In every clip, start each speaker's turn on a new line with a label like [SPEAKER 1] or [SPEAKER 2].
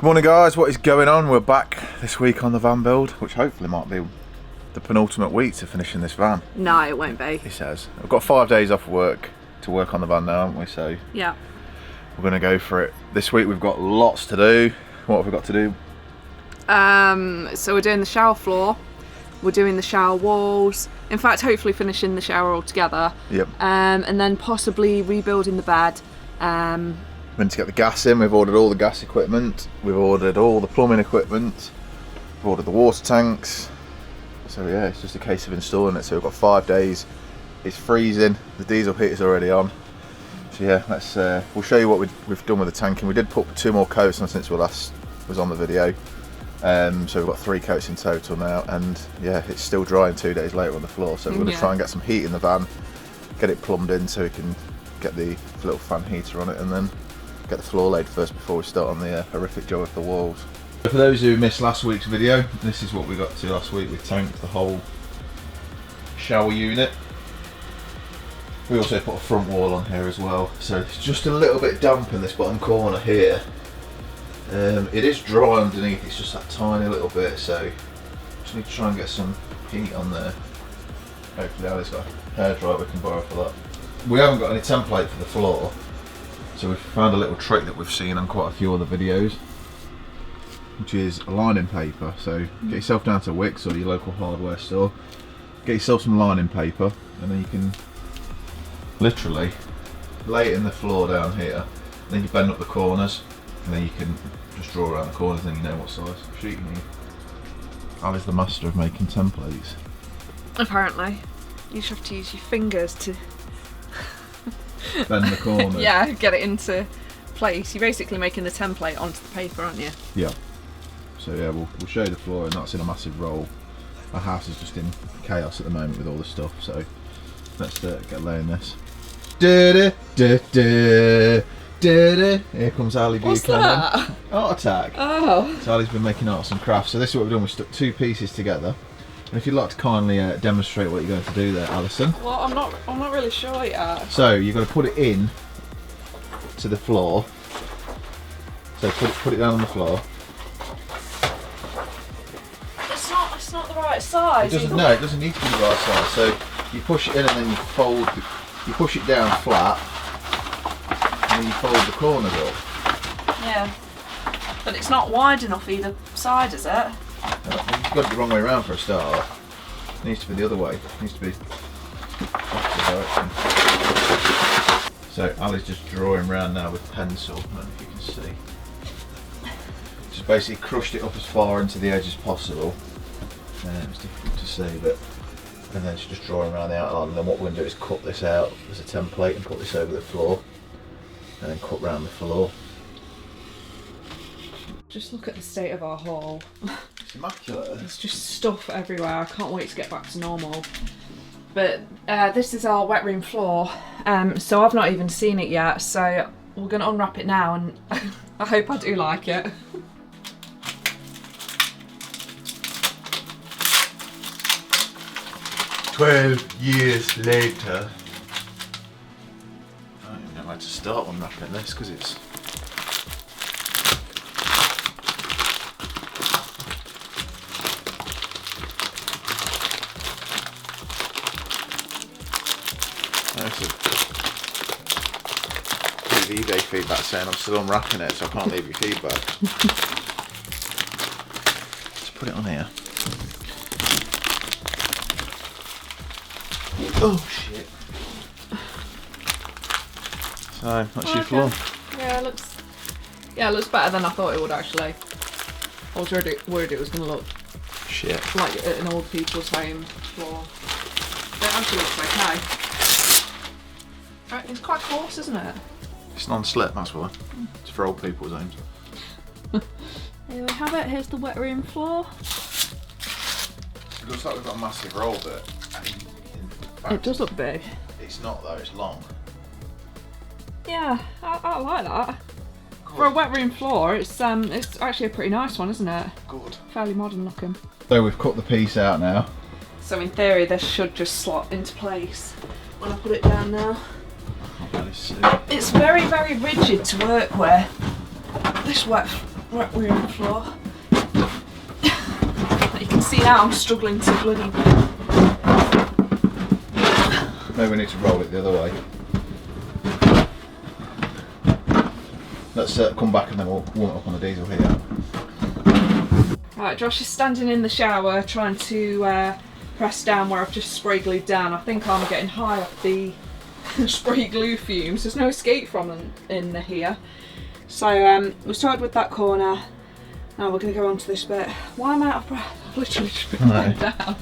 [SPEAKER 1] Good morning guys, what is going on? We're back this week on the van build, which hopefully might be the penultimate week to finishing this van.
[SPEAKER 2] No, it won't be.
[SPEAKER 1] He says. We've got 5 days off work to work on the van now, haven't we? So
[SPEAKER 2] yeah,
[SPEAKER 1] we're going to go for it. This week we've got lots to do. What have we got to do?
[SPEAKER 2] So we're doing the shower floor, we're doing the shower walls, in fact hopefully finishing the shower altogether.
[SPEAKER 1] Yep.
[SPEAKER 2] And then possibly rebuilding the bed.
[SPEAKER 1] We need to get the gas in. We've ordered all the gas equipment, we've ordered all the plumbing equipment, we've ordered the water tanks. So yeah, it's just a case of installing it. So we've got 5 days. It's freezing, the diesel heater's already on. So yeah, let's we'll show you what we've done with the tanking. We did put 2 more coats on since we last was on the video. So we've got 3 coats in total now, and yeah, it's still drying 2 days later on the floor. So we're going to try and get some heat in the van, get it plumbed in so we can get the little fan heater on it, and then get the floor laid first before we start on the horrific job of the walls. For those who missed last week's video, this is what we got to last week. We tanked the whole shower unit. We also put a front wall on here as well, so it's just a little bit damp in this bottom corner here. It is dry underneath, it's just that tiny little bit, so just need to try and get some heat on there. Hopefully Ali's got a hairdryer we can borrow for that. We haven't got any template for the floor, so we've found a little trick that we've seen on quite a few other videos, which is a lining paper. So get yourself down to Wix or your local hardware store, get yourself some lining paper, and then you can literally lay it in the floor down here, and then you bend up the corners, and then you can just draw around the corners, and then you know what size sheet you need. Ali's the master of making templates.
[SPEAKER 2] Apparently. You just have to use your fingers to
[SPEAKER 1] bend the corners.
[SPEAKER 2] Yeah, get it into place. You're basically making the template onto the paper, aren't you?
[SPEAKER 1] Yeah. So yeah, we'll show you the floor, and that's in a massive roll. Our house is just in chaos at the moment with all the stuff, so let's get laying this. Here comes Ali Buchanan.
[SPEAKER 2] What's that?
[SPEAKER 1] Art attack.
[SPEAKER 2] Oh.
[SPEAKER 1] So Ali's been making arts and crafts. So this is what we've done. We've stuck 2 pieces together. And if you'd like to kindly demonstrate what you're going to do there, Alison.
[SPEAKER 2] Well, I'm not really sure yet.
[SPEAKER 1] So you've got to put it in to the floor. So put it down on the floor.
[SPEAKER 2] It's not the right size.
[SPEAKER 1] It doesn't need to be the right size. So you push it in, and then you push it down flat, and then you fold the corners up.
[SPEAKER 2] Yeah. But it's not wide enough either side, is it?
[SPEAKER 1] You've got it the wrong way around for a start. It needs to be the other way. It needs to be opposite direction. So Ali's just drawing around now with pencil. I don't know if you can see. Just basically crushed it up as far into the edge as possible. It's difficult to see, but and then she's just drawing around the outline. And then what we're going to do is cut this out as a template and put this over the floor, and then cut round the floor.
[SPEAKER 2] Just look at the state of our hall.
[SPEAKER 1] It's immaculate.
[SPEAKER 2] There's just stuff everywhere. I can't wait to get back to normal. But this is our wet room floor. So I've not even seen it yet. So we're going to unwrap it now, and I hope I do like it.
[SPEAKER 1] Years later. I don't even know how to start unwrapping this because it's. eBay feedback saying I'm still unwrapping it, so I can't leave you feedback. Let's put it on here. Oh shit. So that's your floor.
[SPEAKER 2] Yeah, it looks better than I thought it would actually. I was worried it was gonna look
[SPEAKER 1] shit
[SPEAKER 2] like an old people's home floor. But it actually looks okay. Right, it's quite coarse, isn't it?
[SPEAKER 1] It's non-slip, that's why. It's for old people's homes.
[SPEAKER 2] Here we have it. Here's the wet room floor.
[SPEAKER 1] It looks like we've got a massive roll, but
[SPEAKER 2] It does look big.
[SPEAKER 1] It's not though, it's long.
[SPEAKER 2] Yeah, I like that.
[SPEAKER 1] Good.
[SPEAKER 2] For a wet room floor, it's actually a pretty nice one, isn't it?
[SPEAKER 1] Good.
[SPEAKER 2] Fairly modern looking.
[SPEAKER 1] So we've cut the piece out now.
[SPEAKER 2] So in theory, this should just slot into place when I put it down now.
[SPEAKER 1] I can't really see.
[SPEAKER 2] It's very, very rigid to work with. This wet wet room floor. You can see now I'm struggling to bloody...
[SPEAKER 1] Maybe we need to roll it the other way. Let's come back and then we'll warm it up on the diesel here.
[SPEAKER 2] Right, Josh is standing in the shower trying to press down where I've just spray glued down. I think I'm getting high off the spray glue fumes. There's no escape from them in here. So we started with that corner. Now we're going to go on to this bit. Why am I out of breath? I've literally just been lying down.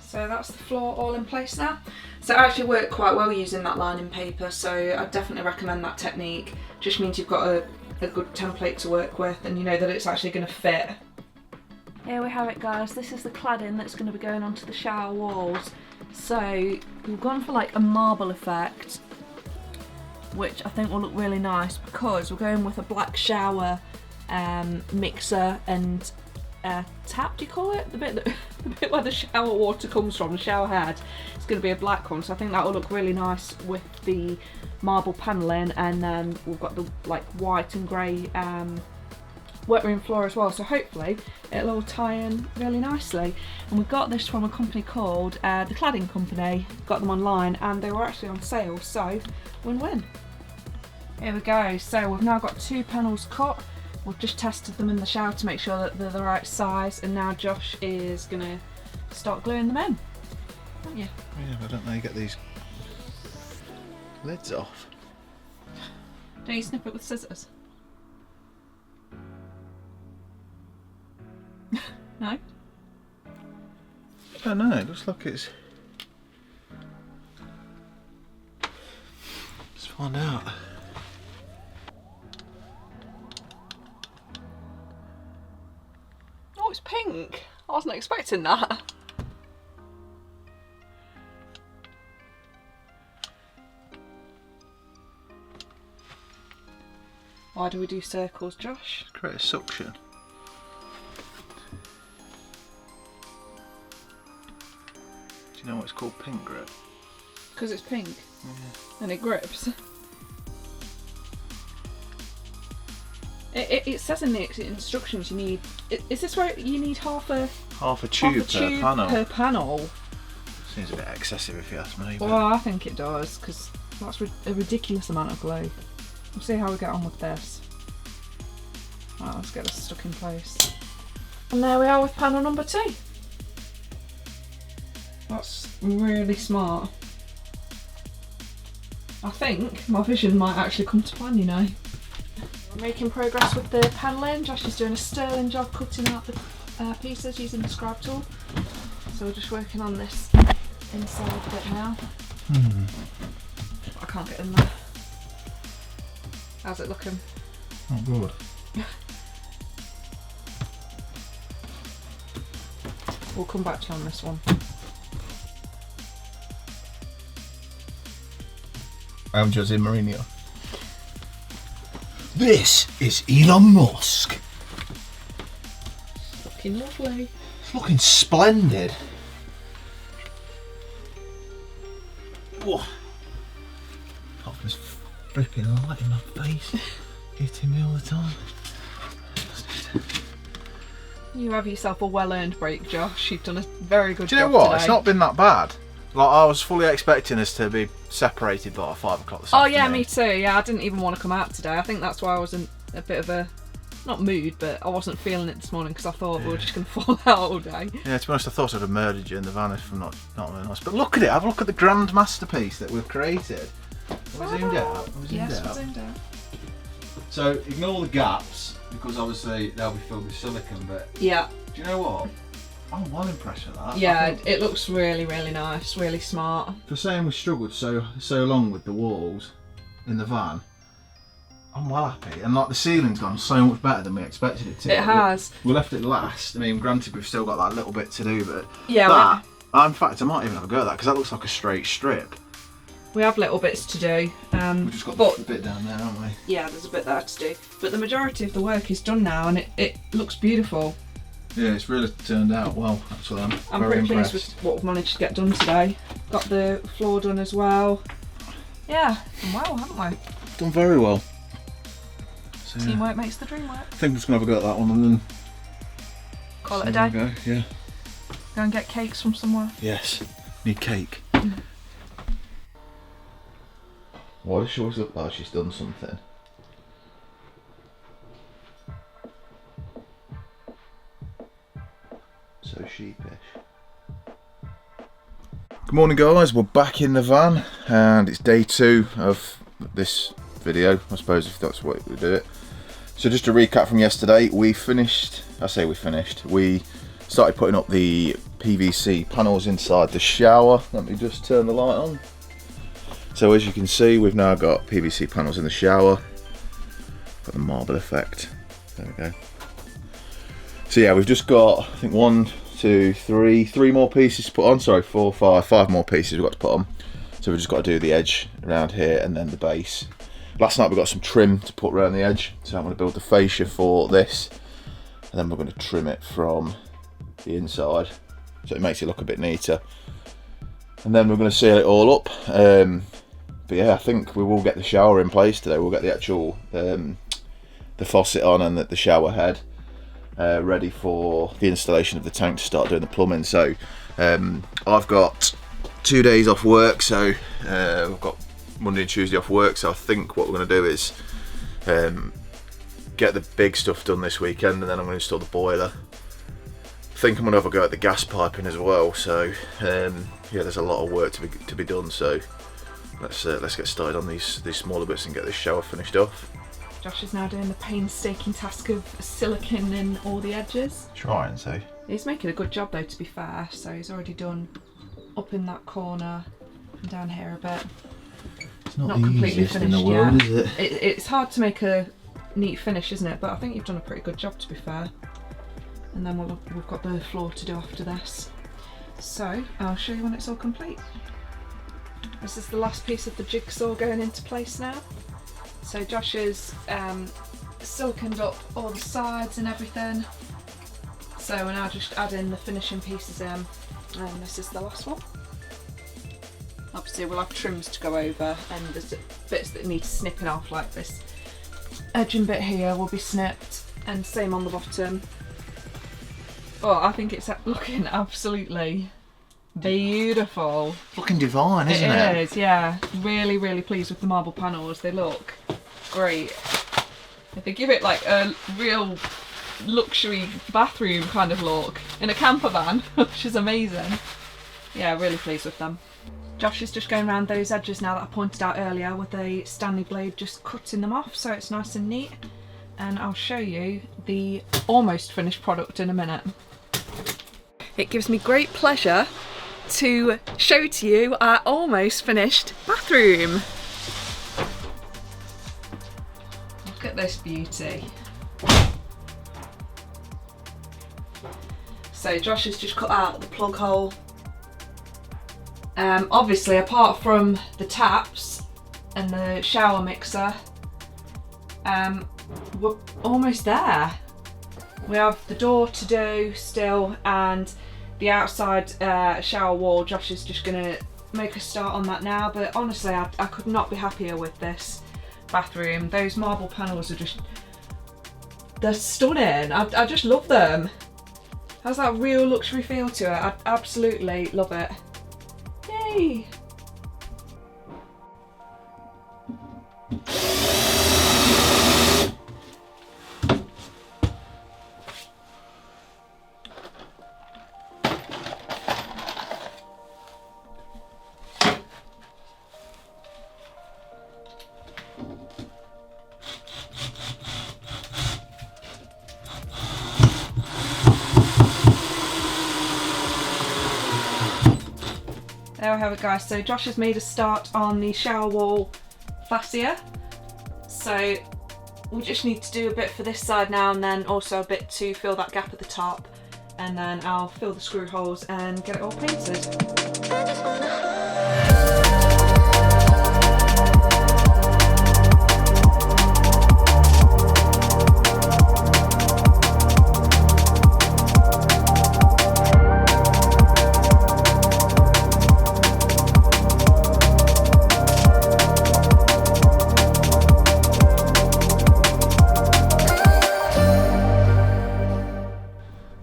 [SPEAKER 2] So that's the floor all in place now. So it actually worked quite well using that lining paper, so I definitely recommend that technique. Just means you've got a good template to work with and you know that it's actually going to fit. Here we have it, guys. This is the cladding that's going to be going onto the shower walls. So we've gone for like a marble effect, which I think will look really nice because we're going with a black shower mixer and tap, do you call it? The bit where the shower water comes from, the shower head. It's going to be a black one, so I think that will look really nice with the marble panelling, and then we've got the like white and grey wet room floor as well, so hopefully it'll all tie in really nicely. And we got this from a company called The Cladding Company. Got them online and they were actually on sale, so win-win. Here we go, so we've now got 2 panels cut. We've just tested them in the shower to make sure that they're the right size, and now Josh is going to start gluing them in. Don't you?
[SPEAKER 1] Yeah, but I don't know how you get these lids off.
[SPEAKER 2] Don't you snip it with scissors? No?
[SPEAKER 1] I don't know, it looks like it's... Let's find out.
[SPEAKER 2] Oh, it's pink. I wasn't expecting that. Why do we do circles, Josh?
[SPEAKER 1] Create a suction. Do you know what's called pink grip?
[SPEAKER 2] Because it's pink.
[SPEAKER 1] Yeah.
[SPEAKER 2] And it grips. It says in the instructions you need... Is this where you need half a
[SPEAKER 1] tube
[SPEAKER 2] per panel?
[SPEAKER 1] Seems a bit excessive if you ask me. But...
[SPEAKER 2] Well, I think it does, because that's a ridiculous amount of glue. We'll see how we get on with this. Right, let's get this stuck in place. And there we are with panel number 2. That's really smart. I think my vision might actually come to plan, you know. We're making progress with the panelling. Josh is doing a sterling job cutting out the pieces using the scribe tool. So we're just working on this inside bit now. I can't get in there. How's it looking?
[SPEAKER 1] Not good.
[SPEAKER 2] We'll come back to you on this one.
[SPEAKER 1] I'm Jose Mourinho.
[SPEAKER 3] This is Elon Musk.
[SPEAKER 2] Looking lovely.
[SPEAKER 3] It's looking splendid. Whoa. Got this flipping light in my face, hitting me all the time.
[SPEAKER 2] You have yourself a well-earned break, Josh. You've done a very good job.
[SPEAKER 1] Do you know what?
[SPEAKER 2] Today.
[SPEAKER 1] It's not been that bad. Like, I was fully expecting us to be separated by 5 o'clock this afternoon.
[SPEAKER 2] Oh yeah, me too. Yeah, I didn't even want to come out today. I think that's why I was in a bit of a, not mood, but I wasn't feeling it this morning because I thought we were just going to fall out all day.
[SPEAKER 1] Yeah, to be honest, I thought I'd have murdered you in the van if I'm not really nice. But look at it. Have a look at the grand masterpiece that we've created. Have we zoomed out?
[SPEAKER 2] Yes, we zoomed out.
[SPEAKER 1] So ignore the gaps because obviously they'll be filled with silicone. But
[SPEAKER 2] yeah,
[SPEAKER 1] do you know what? I'm well impressed with that.
[SPEAKER 2] Yeah, it looks really, really nice, really smart.
[SPEAKER 1] For saying we struggled so long with the walls in the van, I'm well happy. And like the ceiling's gone so much better than we expected it to.
[SPEAKER 2] It has.
[SPEAKER 1] We left it last. I mean, granted we've still got that little bit to do, but
[SPEAKER 2] yeah,
[SPEAKER 1] that, in fact, I might even have a go at that because that looks like a straight strip.
[SPEAKER 2] We have little bits to do.
[SPEAKER 1] We've just got the bit down there, haven't we?
[SPEAKER 2] Yeah, there's a bit there to do. But the majority of the work is done now, and it looks beautiful.
[SPEAKER 1] Yeah, it's really turned out well, actually. I'm very
[SPEAKER 2] pretty
[SPEAKER 1] impressed.
[SPEAKER 2] pleased with what we've managed to get done today. Got the floor done as well. Yeah, done well, haven't we?
[SPEAKER 1] Done very well. So, yeah.
[SPEAKER 2] Teamwork makes the dream work.
[SPEAKER 1] I think I'm just going to have a go at that one and then
[SPEAKER 2] Call it a day.
[SPEAKER 1] Go. Yeah.
[SPEAKER 2] Go and get cakes from somewhere.
[SPEAKER 1] Yes. Need cake. Why does she always look like she's done something? So sheepish. Good morning guys, we're back in the van and it's day 2 of this video, I suppose, if that's what we do it. So just to recap from yesterday, we started putting up the PVC panels inside the shower. Let me just turn the light on. So as you can see, we've now got PVC panels in the shower. Got the marble effect. There we go. So yeah, we've just got, I think 3 more pieces to put on. Sorry, 4, 5 more pieces we've got to put on. So we've just got to do the edge around here and then the base. Last night we got some trim to put around the edge. So I'm going to build the fascia for this. And then we're going to trim it from the inside. So it makes it look a bit neater. And then we're going to seal it all up. But yeah, I think we will get the shower in place today. We'll get the actual the faucet on and the shower head ready for the installation of the tank to start doing the plumbing. So I've got 2 days off work, so we've got Monday and Tuesday off work. So I think what we're going to do is get the big stuff done this weekend, and then I'm going to install the boiler. I think I'm going to have a go at the gas piping as well. So yeah, there's a lot of work to be done. So let's get started on these smaller bits and get this shower finished off.
[SPEAKER 2] Josh is now doing the painstaking task of silicon in all the edges.
[SPEAKER 1] Trying to.
[SPEAKER 2] He's making a good job though, to be fair. So he's already done up in that corner and down here a bit.
[SPEAKER 1] It's not
[SPEAKER 2] completely
[SPEAKER 1] easiest
[SPEAKER 2] finished
[SPEAKER 1] in the world,
[SPEAKER 2] yet.
[SPEAKER 1] is it?
[SPEAKER 2] It's hard to make a neat finish, isn't it? But I think you've done a pretty good job, to be fair. And then we've got the floor to do after this. So I'll show you when it's all complete. This is the last piece of the jigsaw going into place now. So Josh has siliconed up all the sides and everything. So we're now just adding the finishing pieces in, and this is the last one. Obviously we'll have trims to go over, and there's bits that need snipping off, like this edging bit here will be snipped, and same on the bottom. Oh, I think it's looking absolutely beautiful.
[SPEAKER 1] Looking divine, isn't it?
[SPEAKER 2] It is, yeah. Really, really pleased with the marble panels. They look great. They give it like a real luxury bathroom kind of look in a camper van, which is amazing. Yeah, really pleased with them. Josh is just going around those edges now that I pointed out earlier with a Stanley blade, just cutting them off so it's nice and neat. And I'll show you the almost finished product in a minute. It gives me great pleasure to show to you our almost finished bathroom. Look at this beauty. So Josh has just cut out the plug hole. Obviously, apart from the taps and the shower mixer, we're almost there. We have the door to do still, and the outside shower wall. Josh is just going to make a start on that now, but honestly I could not be happier with this bathroom. Those marble panels are they're stunning. I just love them. Has that real luxury feel to it. I absolutely love it. Yay! There we have it, guys. So Josh has made a start on the shower wall fascia. So we just need to do a bit for this side now, and then also a bit to fill that gap at the top. And then I'll fill the screw holes and get it all painted.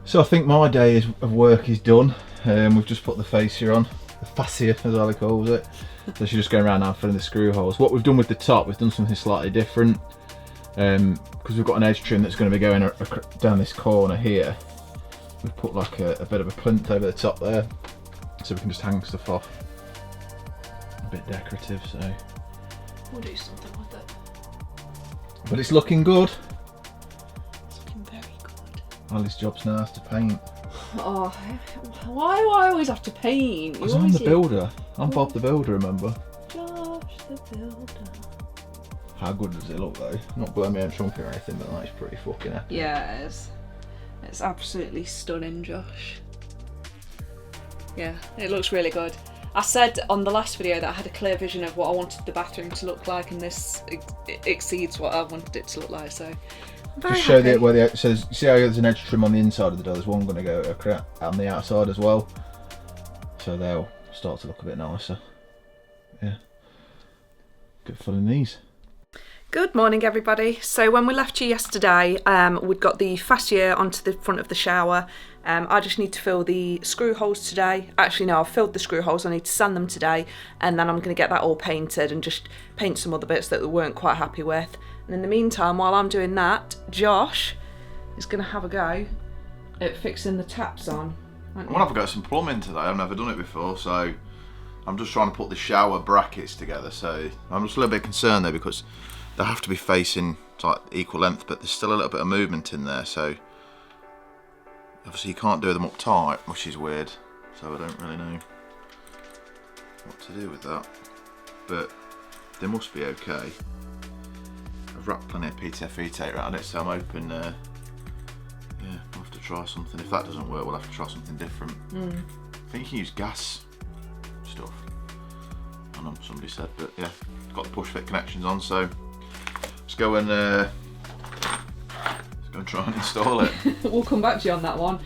[SPEAKER 1] So I think my day of work is done. We've just put the fascia on, the fascia as Ali calls it. So she's just going around now filling the screw holes. What we've done with the top, we've done something slightly different. Because we've got an edge trim that's going to be going down this corner here. We've put like a bit of a plinth over the top there, so we can just hang stuff off. A bit decorative, so.
[SPEAKER 2] We'll do something with it.
[SPEAKER 1] But it's looking good.
[SPEAKER 2] It's looking very good.
[SPEAKER 1] Ali's job's now is to paint.
[SPEAKER 2] Oh, why do I always have to paint?
[SPEAKER 1] Because I'm the builder. I'm Bob the builder, remember?
[SPEAKER 2] Josh the builder.
[SPEAKER 1] How good does it look though? Not Birmingham chunky or anything, but that's pretty fucking epic.
[SPEAKER 2] Yeah, it is. It's absolutely stunning, Josh. Yeah, it looks really good. I said on the last video that I had a clear vision of what I wanted the bathroom to look like, and this exceeds what I wanted it to look like, so I'm very
[SPEAKER 1] Just show
[SPEAKER 2] happy.
[SPEAKER 1] where the so see how there's an edge trim on the inside of the door. There's one going to go on the outside as well, so they'll start to look a bit nicer. Yeah, good fun in these.
[SPEAKER 2] Good morning, everybody. So when we left you yesterday, we'd got the fascia onto the front of the shower. I just need to fill the screw holes today. Actually, no, I've filled the screw holes. I need to sand them today, and then I'm going to get that all painted and just paint some other bits that we weren't quite happy with. And in the meantime, while I'm doing that, Josh is going to have a go at fixing the taps on.
[SPEAKER 1] I'm gonna have a go at some plumbing today. I've never done it before, so I'm just trying to put the shower brackets together. So I'm just a little bit concerned there because they have to be facing like equal length, but there's still a little bit of movement in there, so obviously you can't do them up tight, which is weird, so I don't really know what to do with that, but they must be okay. I've wrapped plenty of PTFE tape around it, so I'm hoping yeah, we'll have to try something. If that doesn't work, we'll have to try something different. I think you can use gas stuff, I know somebody said, but yeah, got the push fit connections on, so let's go and try and install it.
[SPEAKER 2] We'll come back to you on that one.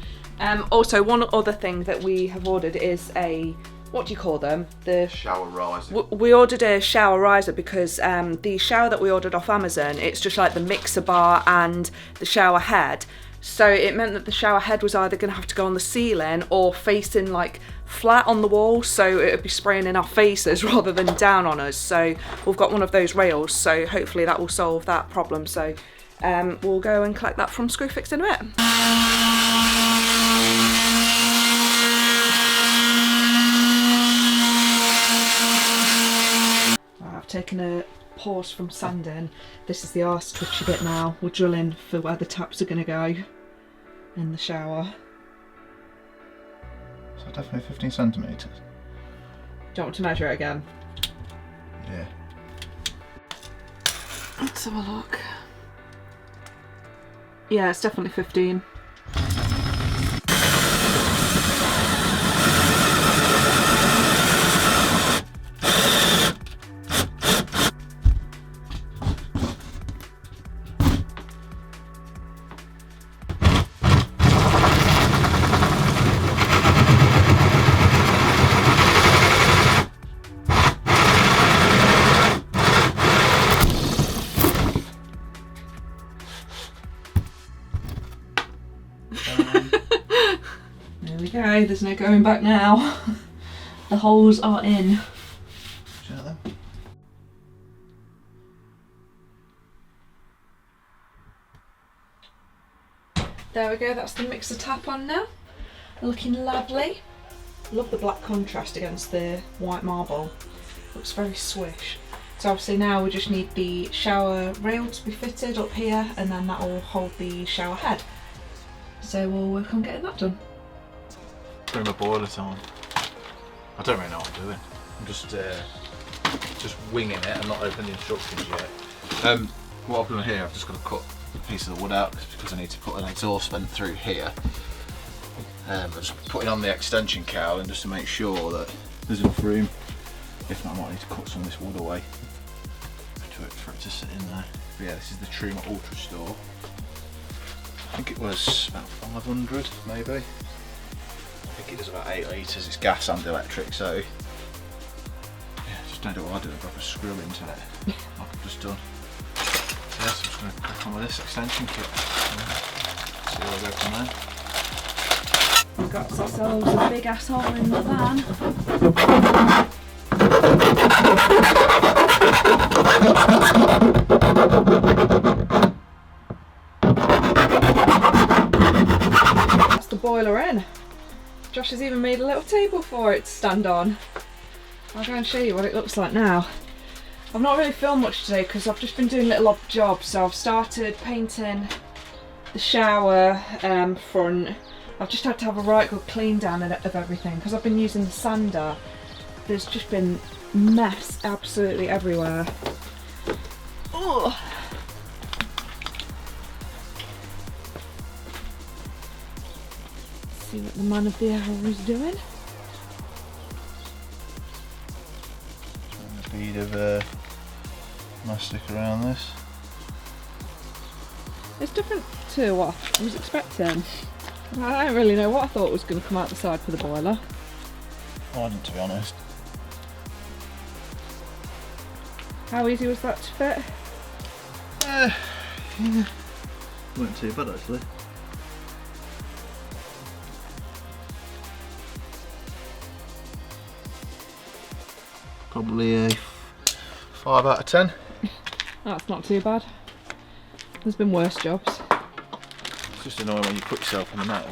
[SPEAKER 2] Also, one other thing that we have ordered is a, what do you call them? The
[SPEAKER 1] shower riser.
[SPEAKER 2] We ordered a shower riser because the shower that we ordered off Amazon, it's just like the mixer bar and the shower head. So it meant that the shower head was either going to have to go on the ceiling or facing like flat on the wall, so it would be spraying in our faces rather than down on us. So we've got one of those rails, so hopefully that will solve that problem. So we'll go and collect that from Screwfix in a bit. I've taken a pause from sanding. This is the arse twitchy bit now. We're drilling for where the taps are going to go in the shower.
[SPEAKER 1] So definitely 15 centimetres.
[SPEAKER 2] Do you want to measure it again?
[SPEAKER 1] Yeah.
[SPEAKER 2] Let's have a look. Yeah, it's definitely 15. There we go, there's no going back now. The holes are in. There we go, that's the mixer tap on now. Looking lovely. Love the black contrast against the white marble. Looks very swish. So obviously now we just need the shower rail to be fitted up here, and then that will hold the shower head. So we'll work on getting that done.
[SPEAKER 1] Bring my boiler on. I don't really know what I'm doing. I'm just winging it. I'm not opening the instructions yet. What I've done here, I've just got to cut a piece of the wood out because I need to put an exhaust vent through here. I'm just putting on the extension cowling just to make sure that there's enough room. If not, I might need to cut some of this wood away for it to sit in there. But yeah, this is the Truma Ultra Store. I think it was about 500 maybe. I think it does about 8 litres. It's gas and electric, so yeah, just don't do what I do. I've got a screw into it like I've just done. So yeah, so I'm just going to crack on with this extension kit. See where we go from there.
[SPEAKER 2] We've got ourselves a big ass hole in the van. That's the boiler in. Josh has even made a little table for it to stand on. I'll go and show you what it looks like now. I've not really filmed much today because I've just been doing little odd jobs. So I've started painting the shower front. I've just had to have a right good clean down of everything because I've been using the sander. There's just been mess absolutely everywhere. Oh. See what the man of the hour is doing.
[SPEAKER 1] A bead of mastic around this.
[SPEAKER 2] It's different to what I was expecting. I don't really know what I thought was going to come out the side for the boiler.
[SPEAKER 1] I didn't, to be honest.
[SPEAKER 2] How easy was that to fit?
[SPEAKER 1] Yeah. Weren't too bad actually. Probably a 5 out of 10.
[SPEAKER 2] That's not too bad. There's been worse jobs.
[SPEAKER 1] It's just annoying when you put yourself on the metal.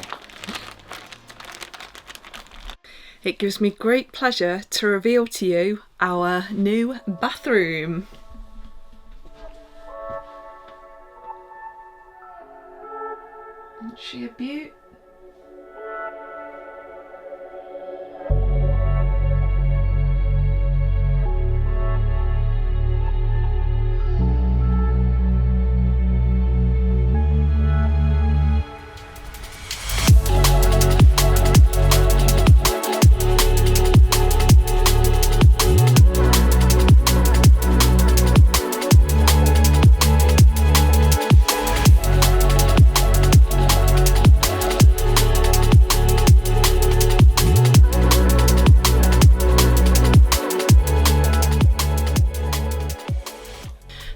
[SPEAKER 2] It gives me great pleasure to reveal to you our new bathroom. Isn't she a beaut?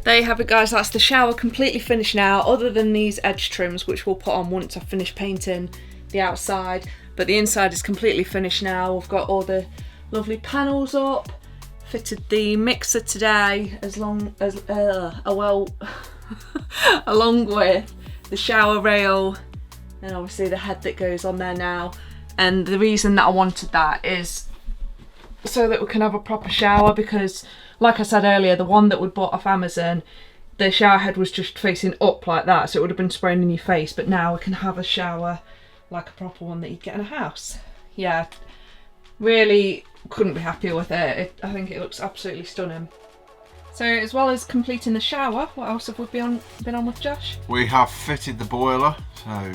[SPEAKER 2] There you have it guys, that's the shower completely finished now, other than these edge trims which we'll put on once I've finished painting the outside, but the inside is completely finished now. We've got all the lovely panels up, fitted the mixer today along with the shower rail and obviously the head that goes on there now. And the reason that I wanted that is so that we can have a proper shower, because like I said earlier, the one that we bought off Amazon, the shower head was just facing up like that, so it would have been spraying in your face, but now we can have a shower like a proper one that you'd get in a house. Yeah, really couldn't be happier with it. I think it looks absolutely stunning. So as well as completing the shower, what else have we been on with Josh?
[SPEAKER 3] We have fitted the boiler, so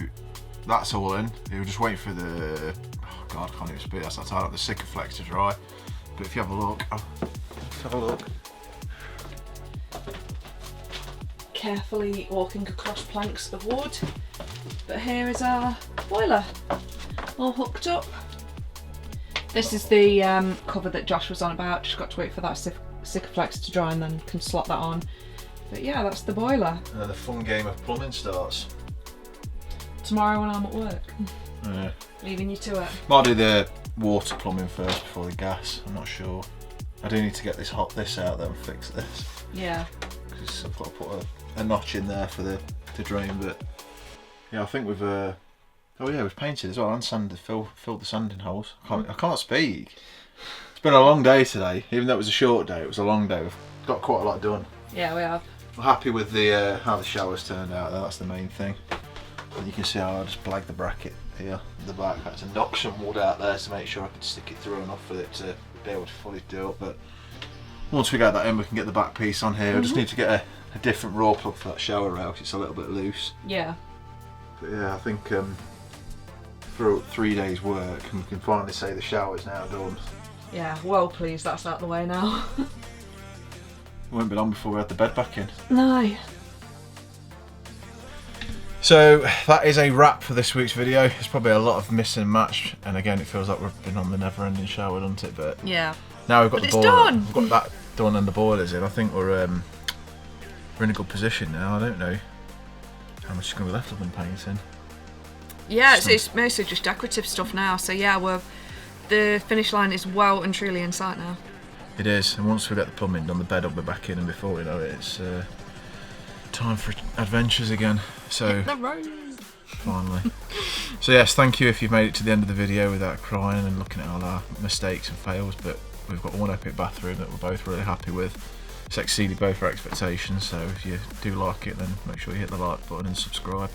[SPEAKER 3] that's all in. We were just waiting for the, oh God, I can't even speak, that's not tied up, the Sikaflex to dry. But if you have a look, let's have a look.
[SPEAKER 2] Carefully walking across planks of wood. But here is our boiler, all hooked up. This is the cover that Josh was on about, just got to wait for that Sikaflex to dry and then can slot that on. But yeah, that's the boiler.
[SPEAKER 1] The fun game of plumbing starts.
[SPEAKER 2] Tomorrow when I'm at work.
[SPEAKER 1] Yeah.
[SPEAKER 2] Leaving you to it.
[SPEAKER 1] Might do the water plumbing first before the gas, I'm not sure. I do need to get this out though and fix this.
[SPEAKER 2] Yeah.
[SPEAKER 1] Because I've got to put a notch in there for the drain, but yeah, I think we've we've painted as well and sanded, filled the sanding holes. I can't speak. It's been a long day today, even though it was a short day, it was a long day. We've got quite a lot done.
[SPEAKER 2] Yeah, we have.
[SPEAKER 1] We're happy with the how the shower's turned out though, that's the main thing. And you can see how I just blagged the bracket here at the back. I had to knock some wood out there to make sure I could stick it through enough for it to be able to fully do it, but once we get that in we can get the back piece on here. I just need to get a different raw plug for that shower rail because it's a little bit loose.
[SPEAKER 2] Yeah.
[SPEAKER 1] But yeah, I think for 3 days work we can finally say the shower's now done.
[SPEAKER 2] Yeah, well pleased that's out the way now.
[SPEAKER 1] It won't be long before we have the bed back in.
[SPEAKER 2] No.
[SPEAKER 1] So that is a wrap for this week's video. There's probably a lot of miss and match, and again it feels like we've been on the never-ending shower, doesn't it? But
[SPEAKER 2] yeah.
[SPEAKER 1] Now we've got
[SPEAKER 2] but
[SPEAKER 1] the
[SPEAKER 2] it's
[SPEAKER 1] boiler.
[SPEAKER 2] Done.
[SPEAKER 1] We've got that done and the boiler's in. I think we're in a good position now. I don't know how much is going to be left of them painting.
[SPEAKER 2] Yeah, it's mostly just decorative stuff now. So yeah, the finish line is well and truly in sight now.
[SPEAKER 3] It is, and once we get the plumbing done, the bed will be back in, and before we know it, it's time for adventures again. So
[SPEAKER 2] The road.
[SPEAKER 3] finally. So yes, thank you if you've made it to the end of the video without crying and looking at all our mistakes and fails, but we've got one epic bathroom that we're both really happy with. It's exceeded both our expectations, so if you do like it, then make sure you hit the like button and subscribe,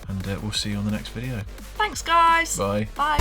[SPEAKER 3] and we'll see you on the next video.
[SPEAKER 2] Thanks, guys.
[SPEAKER 3] Bye.
[SPEAKER 2] Bye.